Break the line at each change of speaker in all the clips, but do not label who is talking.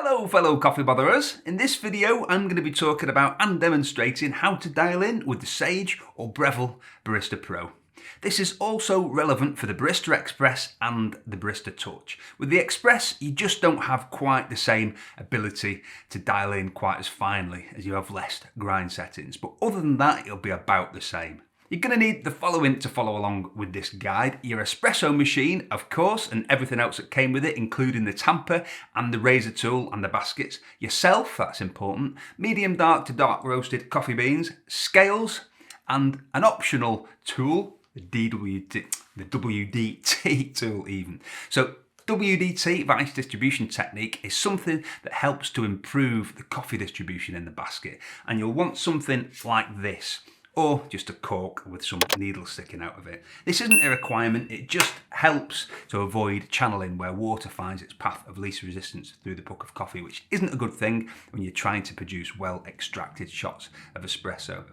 Hello fellow coffee botherers. In this video I'm going to be talking about and demonstrating how to dial in with the Sage or Breville Barista Pro. This is also relevant for the Barista Express and the Barista Touch. With the Express you just don't have quite the same ability to dial in quite as finely as you have less grind settings, but other than that it'll be about the same. You're going to need the following to follow along with this guide. Your espresso machine, of course, and everything else that came with it, including the tamper and the razor tool and the baskets. Yourself, that's important. Medium dark to dark roasted coffee beans, scales, and an optional tool, the WDT tool even. So WDT, vice distribution technique, is something that helps to improve the coffee distribution in the basket. And you'll want something like this, or just a cork with some needles sticking out of it. This isn't a requirement, it just helps to avoid channeling where water finds its path of least resistance through the puck of coffee, which isn't a good thing when you're trying to produce well extracted shots of espresso.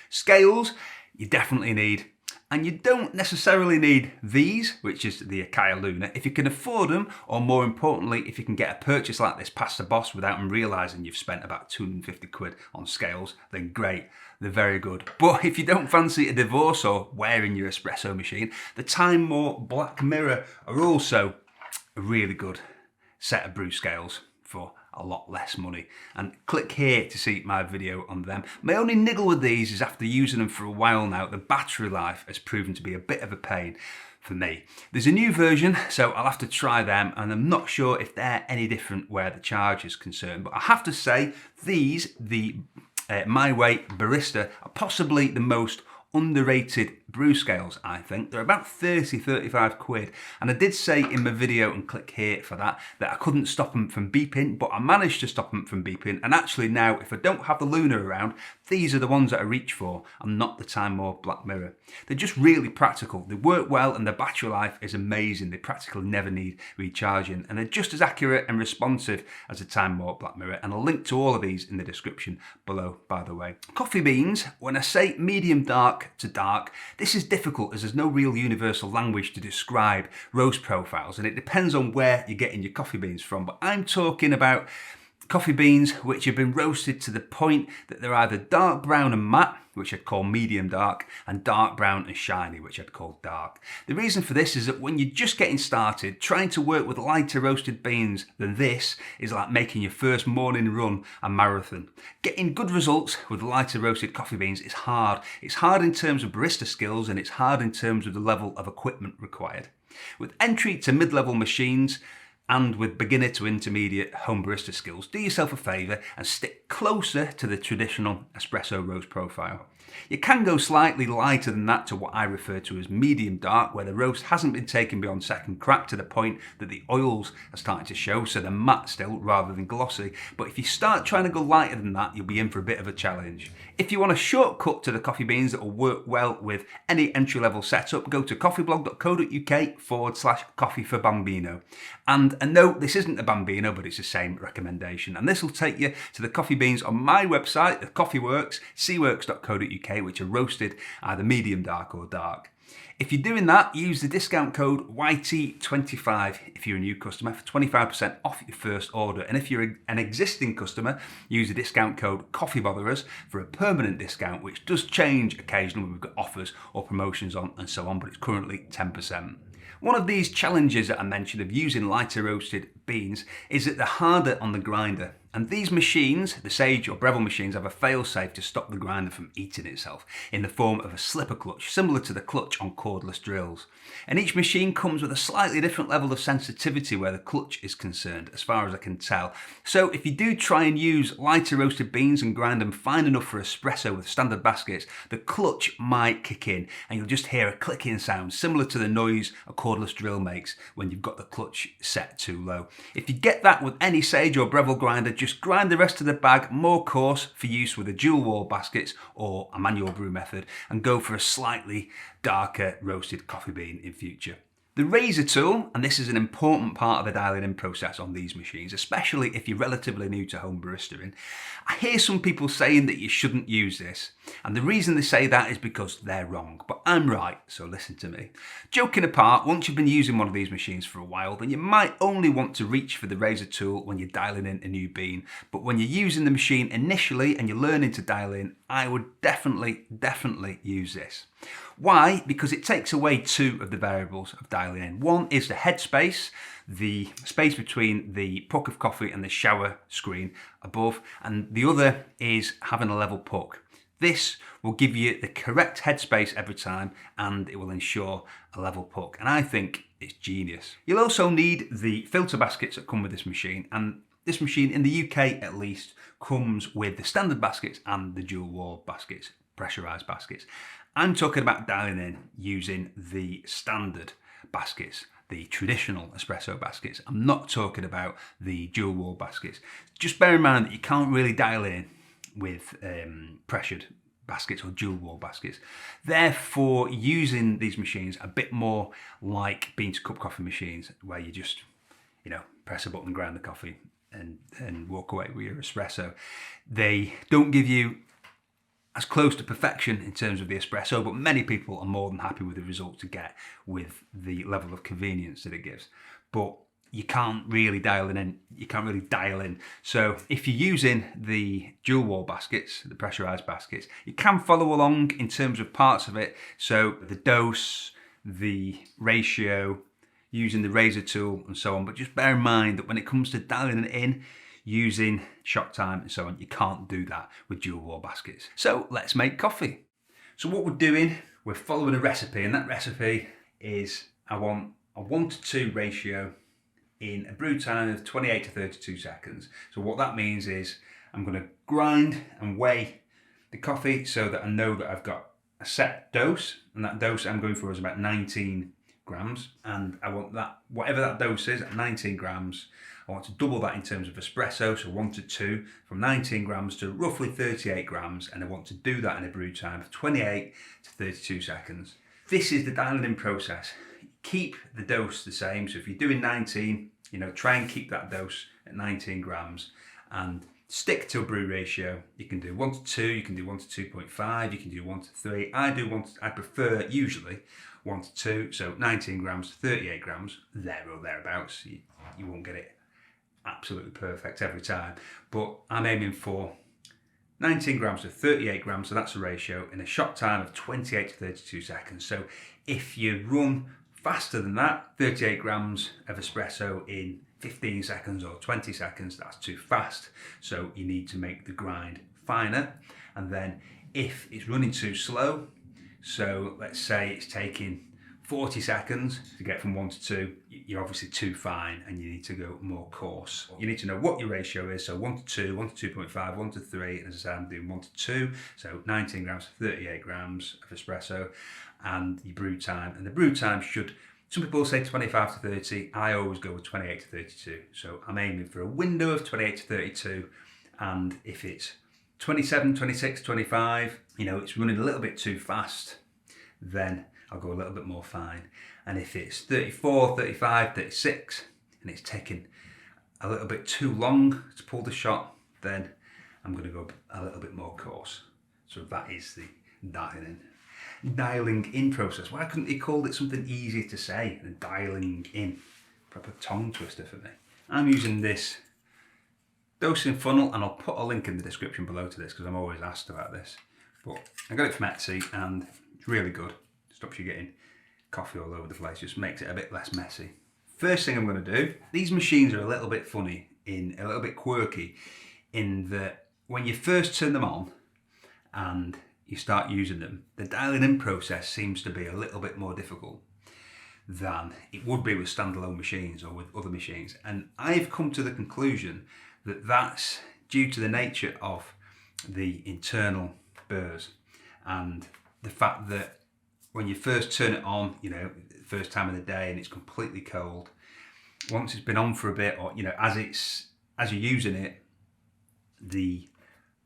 Scales, you definitely need. And you don't necessarily need these, which is the Cayer Luna, if you can afford them, or more importantly, if you can get a purchase like this past the boss without them realising you've spent about 250 quid on scales, then great, they're very good. But if you don't fancy a divorce or wearing your espresso machine, the Timecodes Black Mirror are also a really good set of brew scales for a lot less money, and click here to see my video on them. My only niggle with these is after using them for a while now, the battery life has proven to be a bit of a pain for me. There's a new version, so I'll have to try them, and I'm not sure if they're any different where the charge is concerned, but I have to say these, the My Way Barista, are possibly the most underrated brew scales, I think. They're about 30-35 quid, and I did say in my video, and click here for that I couldn't stop them from beeping, but I managed to stop them from beeping, and actually now if I don't have the Luna around, these are the ones that I reach for and not the Timecodes Black Mirror. They're just really practical, they work well, and the battery life is amazing. They practically never need recharging, and they're just as accurate and responsive as the Timecodes Black Mirror, and I'll link to all of these in the description below, by the way. Coffee beans, when I say medium dark to dark, this is difficult as there's no real universal language to describe roast profiles, and it depends on where you're getting your coffee beans from, but I'm talking about coffee beans which have been roasted to the point that they're either dark brown and matte, which I'd call medium dark, and dark brown and shiny, which I'd call dark. The reason for this is that when you're just getting started, trying to work with lighter roasted beans than this is like making your first morning run a marathon. Getting good results with lighter roasted coffee beans is hard. It's hard in terms of barista skills, and it's hard in terms of the level of equipment required. With entry to mid-level machines, and with beginner to intermediate home barista skills, do yourself a favour and stick closer to the traditional espresso roast profile. You can go slightly lighter than that to what I refer to as medium dark, where the roast hasn't been taken beyond second crack to the point that the oils are starting to show, so they're matte still rather than glossy. But if you start trying to go lighter than that, you'll be in for a bit of a challenge. If you want a shortcut to the coffee beans that will work well with any entry-level setup, go to coffeeblog.co.uk/coffee for Bambino. And a note, this isn't a Bambino, but it's the same recommendation. And this will take you to the coffee beans on my website, the Coffee Works, cworks.co.uk, which are roasted either medium dark or dark. If you're doing that, use the discount code YT25 if you're a new customer for 25% off your first order. And if you're an existing customer, use the discount code COFFEEBOTHERERS for a permanent discount, which does change occasionally when we've got offers or promotions on and so on, but it's currently 10%. One of these challenges that I mentioned of using lighter roasted beans is that they're harder on the grinder. And these machines, the Sage or Breville machines, have a fail-safe to stop the grinder from eating itself in the form of a slipper clutch, similar to the clutch on cordless drills. And each machine comes with a slightly different level of sensitivity where the clutch is concerned, as far as I can tell. So if you do try and use lighter roasted beans and grind them fine enough for espresso with standard baskets, the clutch might kick in and you'll just hear a clicking sound similar to the noise a cordless drill makes when you've got the clutch set too low. If you get that with any Sage or Breville grinder, just grind the rest of the bag more coarse for use with the dual wall baskets or a manual brew method, and go for a slightly darker roasted coffee bean in future. The razor tool, and this is an important part of the dialing in process on these machines, especially if you're relatively new to home baristering. I hear some people saying that you shouldn't use this, and the reason they say that is because they're wrong, but I'm right, so listen to me. Joking apart, once you've been using one of these machines for a while, then you might only want to reach for the razor tool when you're dialing in a new bean, but when you're using the machine initially and you're learning to dial in, I would definitely use this. Why? Because it takes away two of the variables of dialing in. One is the headspace, the space between the puck of coffee and the shower screen above, and the other is having a level puck. This will give you the correct headspace every time, and it will ensure a level puck, and I think it's genius. You'll also need the filter baskets that come with this machine, and this machine, in the UK at least, comes with the standard baskets and the dual wall baskets, pressurised baskets. I'm talking about dialing in using the standard baskets, the traditional espresso baskets. I'm not talking about the dual wall baskets. Just bear in mind that you can't really dial in with pressured baskets or dual wall baskets. Therefore, using these machines a bit more like bean to cup coffee machines, where you just, press a button, grind the coffee and walk away with your espresso. They don't give you as close to perfection in terms of the espresso, but many people are more than happy with the results to get with the level of convenience that it gives. But you can't really dial in. So if you're using the dual wall baskets, the pressurized baskets, you can follow along in terms of parts of it. So the dose, the ratio, using the razor tool and so on. But just bear in mind that when it comes to dialing it in, using shot time and so on, you can't do that with dual wall baskets. So let's make coffee. So what we're doing, we're following a recipe, and that recipe is I want a 1:2 ratio in a brew time of 28 to 32 seconds. So what that means is I'm going to grind and weigh the coffee so that I know that I've got a set dose, and that dose I'm going for is about 19 grams, and I want that, whatever that dose is, at 19 grams, I want to double that in terms of espresso, so 1 to 2, from 19 grams to roughly 38 grams, and I want to do that in a brew time of 28 to 32 seconds. This is the dialing in process. Keep the dose the same, so if you're doing 19, try and keep that dose at 19 grams, and stick to a brew ratio. You can do 1 to 2, you can do 1 to 2.5, you can do 1 to 3. I prefer usually 1 to 2, so 19 grams to 38 grams, there or thereabouts. You won't get it absolutely perfect every time, but I'm aiming for 19 grams to 38 grams, so that's a ratio, in a shot time of 28 to 32 seconds. So if you run faster than that, 38 grams of espresso in 15 seconds or 20 seconds, that's too fast. So you need to make the grind finer. And then if it's running too slow, so let's say it's taking 40 seconds to get from 1 to 2, you're obviously too fine and you need to go more coarse. You need to know what your ratio is, so 1 to 2, 1 to 2.5, 1 to 3, and as I say, I'm doing 1 to 2, so 19 grams to 38 grams of espresso, and your brew time. And the brew time should, some people say 25 to 30, I always go with 28 to 32. So I'm aiming for a window of 28 to 32, and if it's 27, 26, 25, it's running a little bit too fast, then I'll go a little bit more fine. And if it's 34, 35, 36, and it's taking a little bit too long to pull the shot, then I'm going to go a little bit more coarse. So that is the dialing in process. Why couldn't they called it something easier to say than dialing in? Proper tongue twister for me. I'm using this dosing funnel, and I'll put a link in the description below to this because I'm always asked about this. But I got it from Etsy and it's really good. Stops you getting coffee all over the place, just makes it a bit less messy. First thing I'm going to do, these machines are a little bit funny, a little bit quirky, in that when you first turn them on and you start using them, the dialing in process seems to be a little bit more difficult than it would be with standalone machines or with other machines. And I've come to the conclusion that that's due to the nature of the internal burrs and the fact that when you first turn it on, first time of the day and it's completely cold, once it's been on for a bit, or as you're using it, the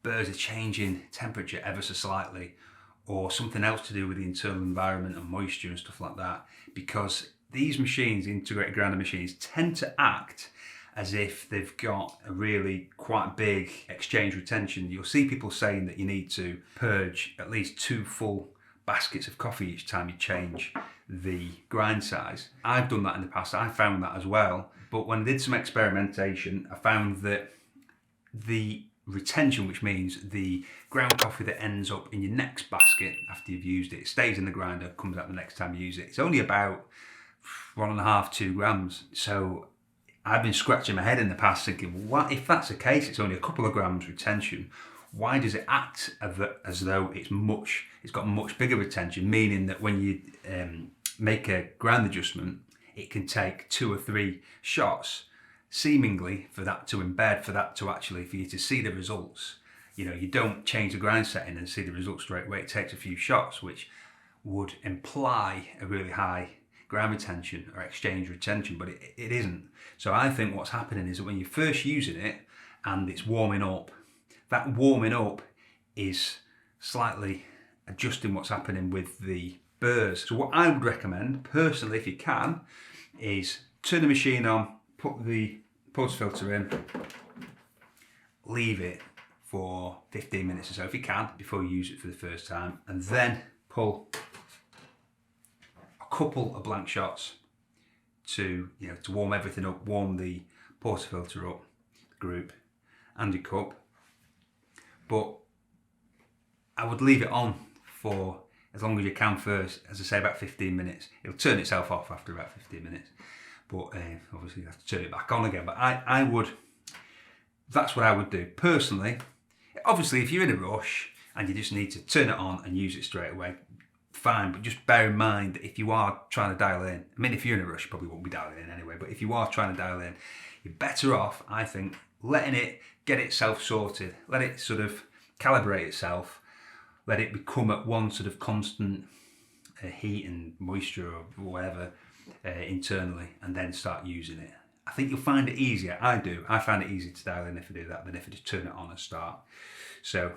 burrs are changing temperature ever so slightly, or something else to do with the internal environment and moisture and stuff like that, because these machines, the integrated grinder machines, tend to act as if they've got a really quite big exchange retention. You'll see people saying that you need to purge at least 2 full baskets of coffee each time you change the grind size. I've done that in the past, I found that as well, but when I did some experimentation, I found that the retention, which means the ground coffee that ends up in your next basket after you've used it, stays in the grinder, comes out the next time you use it. It's only about 1.5 to 2 grams. So I've been scratching my head in the past thinking, what if that's the case? It's only a couple of grams retention. Why does it act as though it's got much bigger retention? Meaning that when you make a grind adjustment, it can take 2 or 3 shots, seemingly for that to embed, for you to see the results. You know, you don't change the grind setting and see the results straight away. It takes a few shots, which would imply a really high grind retention or exchange retention, but it isn't. So I think what's happening is that when you're first using it and it's warming up, that warming up is slightly adjusting what's happening with the burrs. So what I would recommend, personally, if you can, is turn the machine on, put the portafilter in, leave it for 15 minutes or so if you can before you use it for the first time, and then pull a couple of blank shots to warm everything up, warm the portafilter up, the group and your cup. But I would leave it on for as long as you can first, as I say, about 15 minutes. It'll turn itself off after about 15 minutes. But obviously you have to turn it back on again. But that's what I would do. Personally, obviously if you're in a rush and you just need to turn it on and use it straight away, fine. But just bear in mind that if you are trying to dial in, I mean, if you're in a rush, you probably won't be dialing in anyway, but if you are trying to dial in, you're better off, I think, letting it get itself sorted. Let it sort of calibrate itself. Let it become at one sort of constant heat and moisture or whatever internally, and then start using it. I think you'll find it easier. I do. I find it easier to dial in if I do that than if I just turn it on and start. So,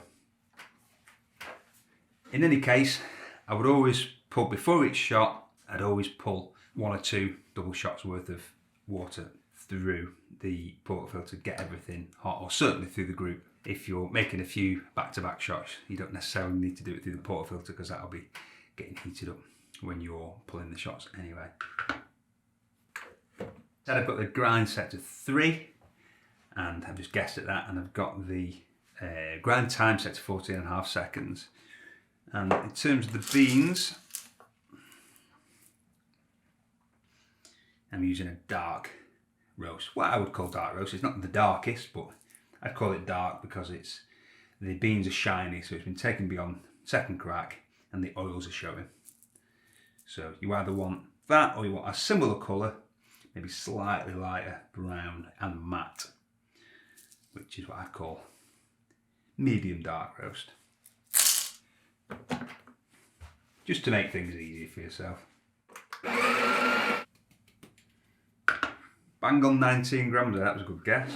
in any case, I would always pull, before each shot, I'd always pull 1 or 2 double shots worth of water through the portafilter, get everything hot, or certainly through the group. If you're making a few back-to-back shots, you don't necessarily need to do it through the portafilter because that'll be getting heated up when you're pulling the shots anyway. Then I've got the grind set to 3, and I've just guessed at that, and I've got the grind time set to 14.5 seconds. And in terms of the beans, I'm using a dark roast. What I would call dark roast. It's not the darkest, but I'd call it dark because the beans are shiny, so it's been taken beyond second crack and the oils are showing. So you either want that or you want a similar colour, maybe slightly lighter brown and matte, which is what I call medium dark roast. Just to make things easier for yourself. Bang on 19 grams there, that was a good guess.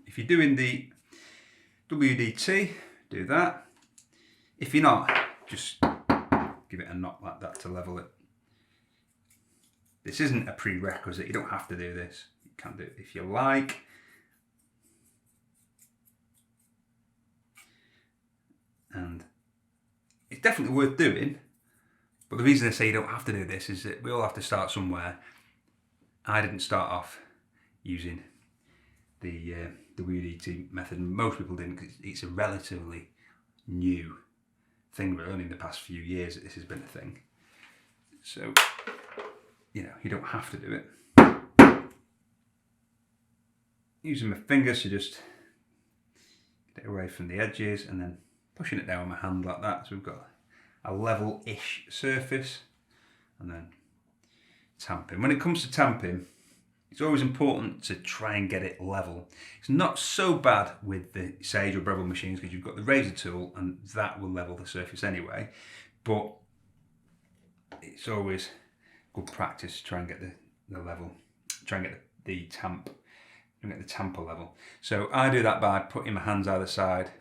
If you're doing the WDT, do that. If you're not, just give it a knock like that to level it. This isn't a prerequisite, you don't have to do this. You can do it if you like. And it's definitely worth doing, but the reason I say you don't have to do this is that we all have to start somewhere. I didn't start off using the WDT method, and most people didn't, because it's a relatively new thing, but only in the past few years that this has been a thing. So, you don't have to do it. Using my fingers to just get it away from the edges, and then pushing it down with my hand like that, so we've got a level-ish surface, and then tamping. When it comes to tamping, it's always important to try and get it level. It's not so bad with the Sage or Breville machines because you've got the razor tool and that will level the surface anyway, but it's always good practice to try and get the level, try and get the tamper level. So I do that by putting my hands either side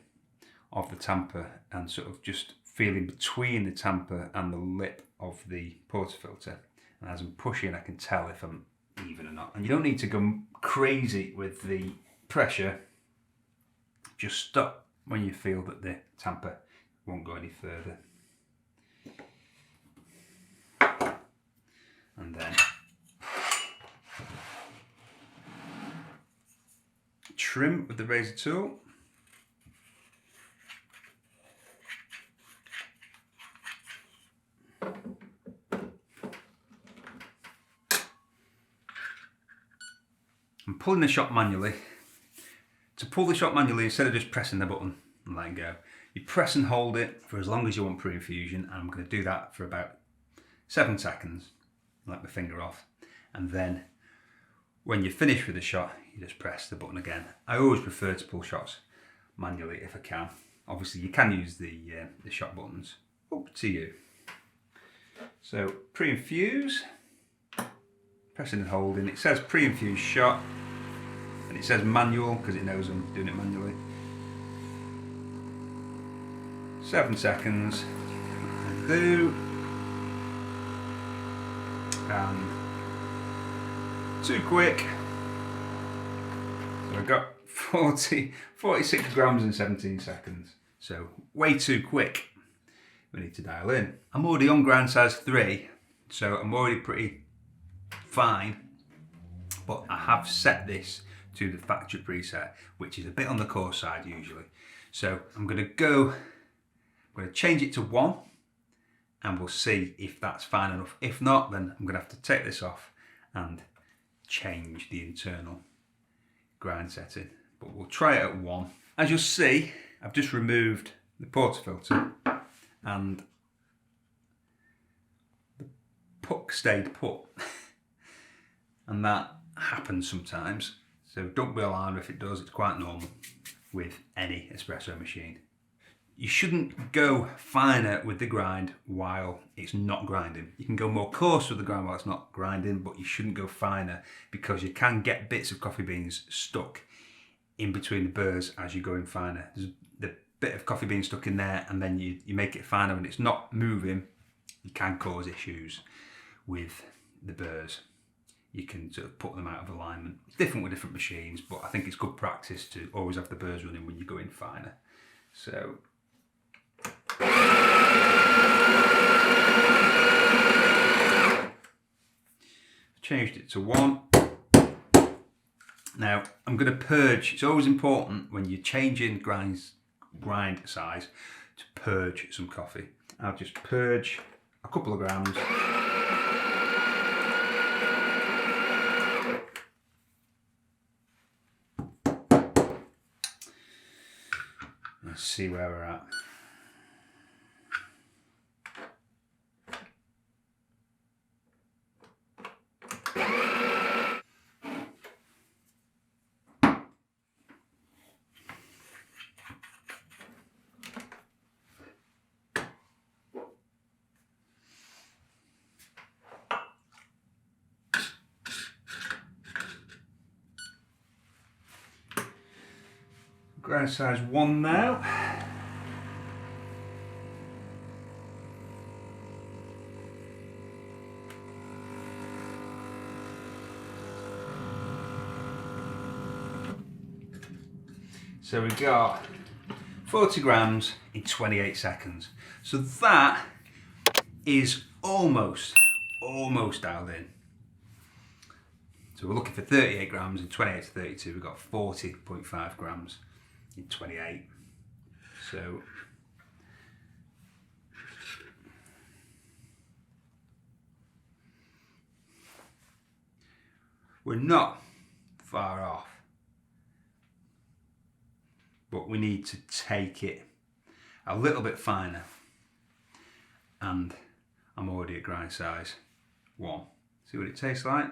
of the tamper and sort of just feeling between the tamper and the lip of the portafilter. And as I'm pushing, I can tell if I'm even or not. And you don't need to go crazy with the pressure. Just stop when you feel that the tamper won't go any further. And then trim with the razor tool. I'm pulling the shot manually. To pull the shot manually, instead of just pressing the button and letting go, you press and hold it for as long as you want pre-infusion, and I'm going to do that for about 7 seconds. Let my finger off, and then when you're finished with the shot, you just press the button again. I always prefer to pull shots manually if I can. Obviously, you can use the shot buttons. Up to you. So pre-infuse, pressing and holding. It says pre-infused shot, and it says manual because it knows I'm doing it manually. 7 seconds. Do. And too quick. So I've got 46 grams in 17 seconds. So way too quick. We need to dial in. I'm already on grind size 3, so I'm already pretty fine. But I have set this to the factory preset, which is a bit on the coarse side usually. So I'm going to change it to 1. And we'll see if that's fine enough. If not, then I'm going to have to take this off and change the internal grind setting. But we'll try it at 1. As you'll see, I've just removed the portafilter and the puck stayed put. And that happens sometimes. So don't be alarmed if it does. It's quite normal with any espresso machine. You shouldn't go finer with the grind while it's not grinding. You can go more coarse with the grind while it's not grinding, but you shouldn't go finer because you can get bits of coffee beans stuck in between the burrs as you're going finer. There's the bit of coffee bean stuck in there, and then you make it finer and it's not moving. You can cause issues with the burrs. You can sort of put them out of alignment. It's different with different machines, but I think it's good practice to always have the burrs running when you're going finer. So changed it to 1. Now I'm going to purge. It's always important when you're changing grind size to purge some coffee. I'll just purge a couple of grams. Let's see where we're at. Grind size 1 now. So we got 40 grams in 28 seconds. So that is almost dialed in. So we're looking for 38 grams in 28 to 32. We've got 40.5 grams in 28. So we're not far off, but we need to take it a little bit finer, and I'm already at grind size 1. See what it tastes like?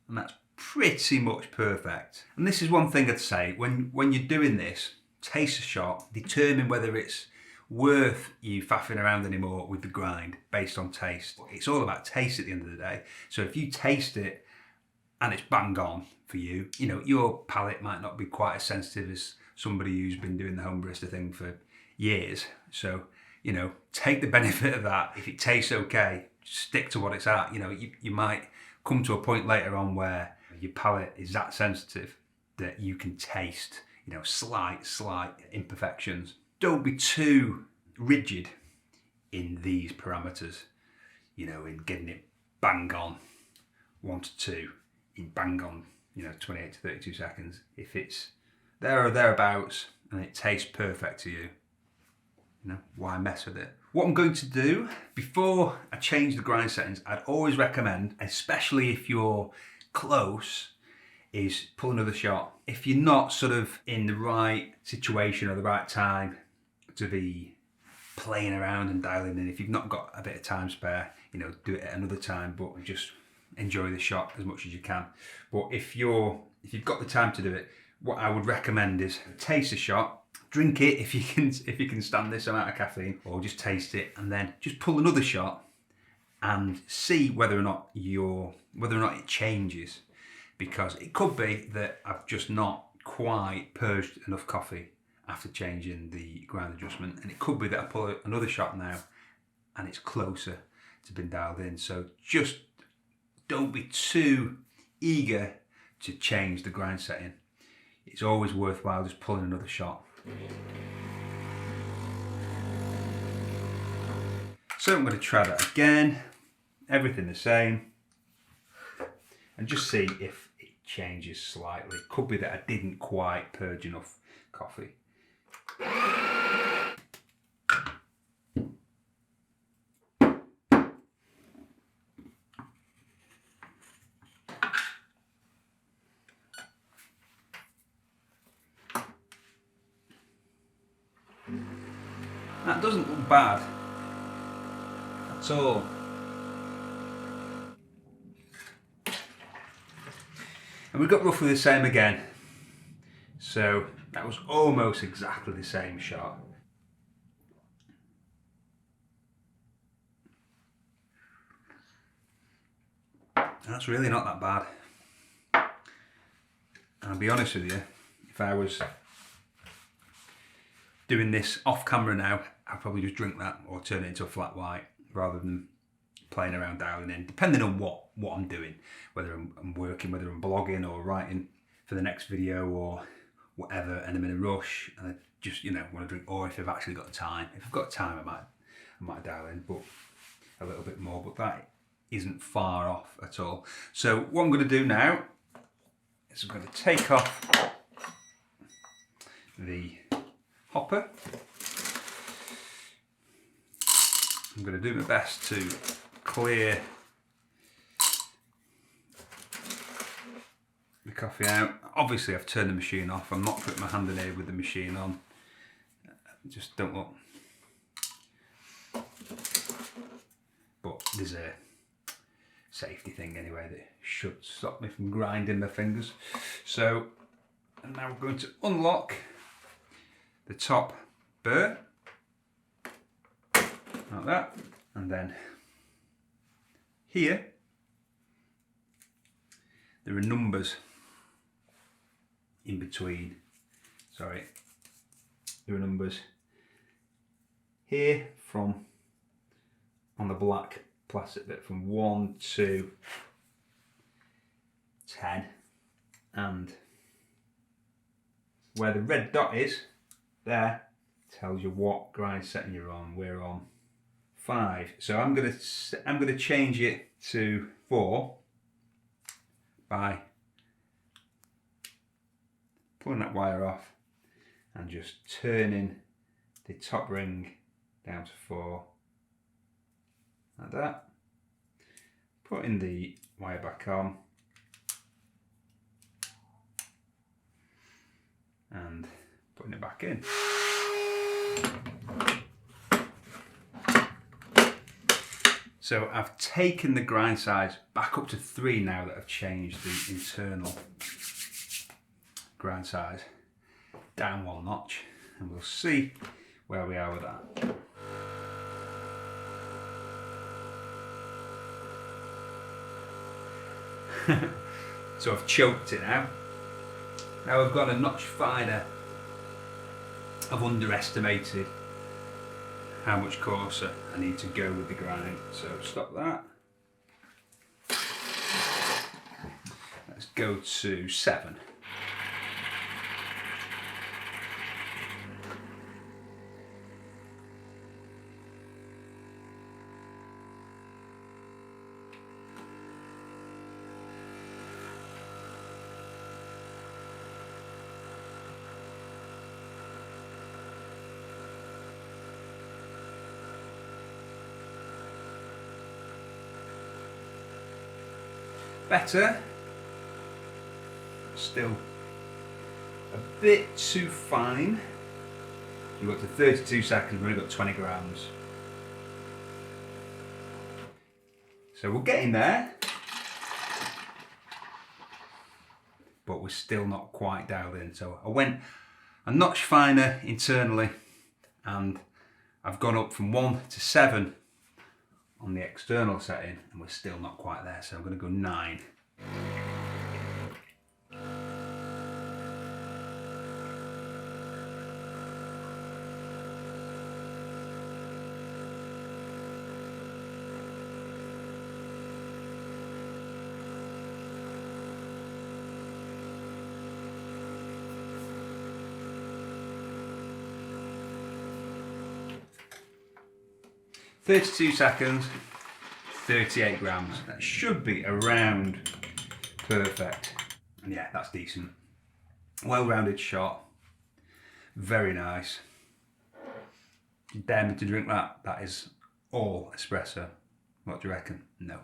And that's pretty much perfect. And this is one thing I'd say, when you're doing this, taste a shot, determine whether it's worth you faffing around anymore with the grind based on taste. It's all about taste at the end of the day. So if you taste it and it's bang on for you, you know, your palate might not be quite as sensitive as somebody who's been doing the home barista thing for years. So, you know, take the benefit of that. If it tastes okay, stick to what it's at. You know, you might come to a point later on where your palate is that sensitive that you can taste, you know, slight imperfections. Don't be too rigid in these parameters, you know, in getting it bang on 1 to 2, in bang on, you know, 28 to 32 seconds. If it's there or thereabouts and it tastes perfect to you, you know, why mess with it? What I'm going to do before I change the grind settings, I'd always recommend, especially if you're close, is pull another shot. If you're not sort of in the right situation or the right time to be playing around and dialing in, if you've not got a bit of time spare, you know, do it at another time, but just enjoy the shot as much as you can. But if you've got the time to do it, what I would recommend is taste a shot, drink it if you can stand this amount of caffeine, or just taste it and then just pull another shot and see whether or not it changes. Because it could be that I've just not quite purged enough coffee after changing the grind adjustment, and it could be that I pull another shot now and it's closer to being dialed in. So just don't be too eager to change the grind setting. It's always worthwhile just pulling another shot. So I'm going to try that again, everything the same, and just see if it changes slightly. It could be that I didn't quite purge enough coffee. That doesn't look bad at all. And we've got roughly the same again. So that was almost exactly the same shot. And that's really not that bad. And I'll be honest with you, if I was doing this off camera now, I'd probably just drink that or turn it into a flat white rather than playing around dialing in, depending on what I'm doing, whether I'm working, whether I'm blogging or writing for the next video or whatever, and I'm in a rush and I just, you know, want to drink, or if I've actually got time. If I've got time, I might dial in, but a little bit more, but that isn't far off at all. So what I'm going to do now is I'm going to take off the hopper. I'm going to do my best to clear the coffee out. Obviously I've turned the machine off. I'm not putting my hand in here with the machine on. Just don't look. But there's a safety thing anyway that should stop me from grinding my fingers. So, and now we're going to unlock the top burr, like that, and then here there are numbers in between. Sorry, there are numbers here from on the black plastic bit from 1 to 10, and where the red dot is there tells you what grind setting you're on. We're on 5, so I'm gonna change it to 4 by pulling that wire off and just turning the top ring down to 4 like that, putting the wire back on and putting it back in. So I've taken the grind size back up to 3 now that I've changed the internal grind size down 1 notch, and we'll see where we are with that. So I've choked it now. Now I've got a notch finer I've underestimated how much coarser I need to go with the grind. So stop that. Let's go to 7. Better, still a bit too fine. You got to 32 seconds, we've only got 20 grams. So we're getting there, but we're still not quite dialed in. So I went a notch finer internally, and I've gone up from 1 to 7 on the external setting, and we're still not quite there, so I'm going to go 9. "32 seconds, 38 grams. That should be around perfect. And yeah, that's decent. Well-rounded shot. Very nice. You dare me to drink that? That is all espresso. What do you reckon? No.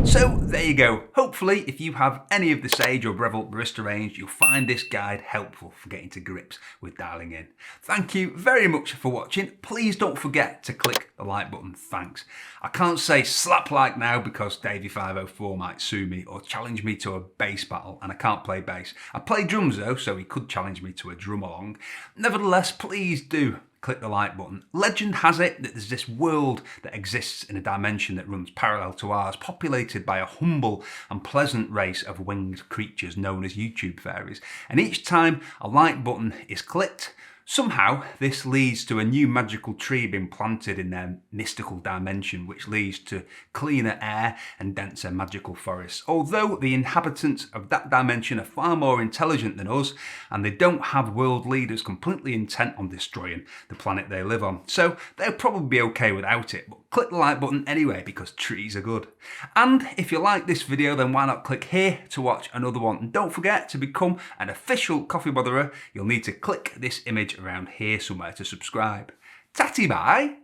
So there you go. Hopefully, if you have any of the Sage or Breville Barista range, you'll find this guide helpful for getting to grips with dialing in. Thank you very much for watching. Please don't forget to click the like button. Thanks. I can't say slap like now because Davey504 might sue me or challenge me to a bass battle, and I can't play bass. I play drums though, so he could challenge me to a drum along. Nevertheless, please do click the like button. Legend has it that there's this world that exists in a dimension that runs parallel to ours, populated by a humble and pleasant race of winged creatures known as YouTube fairies. And each time a like button is clicked, somehow this leads to a new magical tree being planted in their mystical dimension, which leads to cleaner air and denser magical forests. Although the inhabitants of that dimension are far more intelligent than us, and they don't have world leaders completely intent on destroying the planet they live on. So they'll probably be okay without it, but click the like button anyway because trees are good. And if you like this video, then why not click here to watch another one. And don't forget, to become an official coffee botherer, you'll need to click this image around here somewhere to subscribe. Tatty bye!